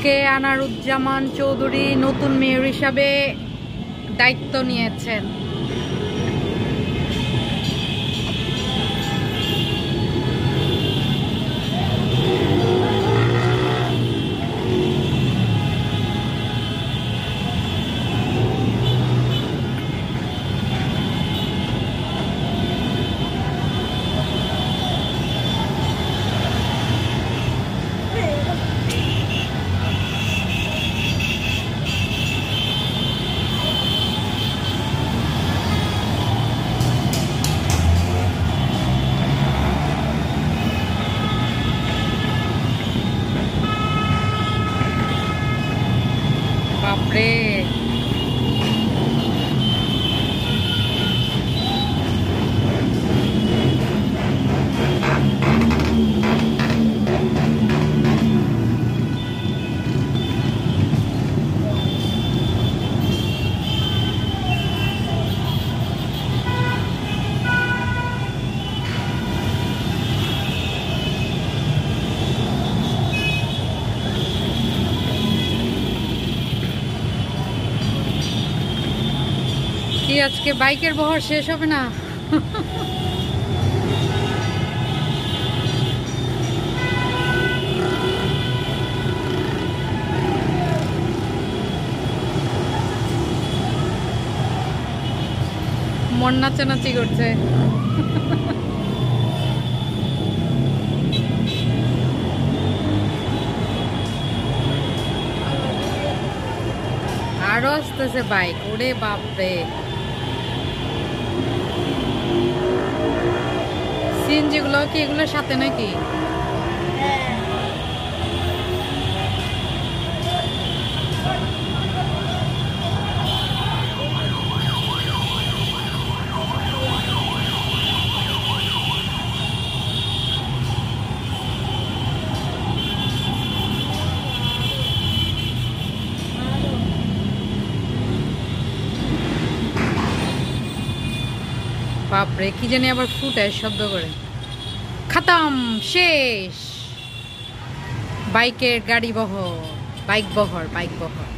আজকে আনারুজ্জামান চৌধুরী নতুন মেয়র হিসাবে দায়িত্ব নিয়েছেন। বাপরে, কি আজকে বাইকের বহর শেষ হবে না? মন নাচানাচি করছে। আরো আসতেছে বাইক, ওরে বাপরে। সিএনজি গুলো কি এগুলোর সাথে নাকি? বাপরে, কি জানি আবার ফুটায় শব্দ করে। খতম, শেষ বাইকের গাড়ি বহর, বাইক বহর।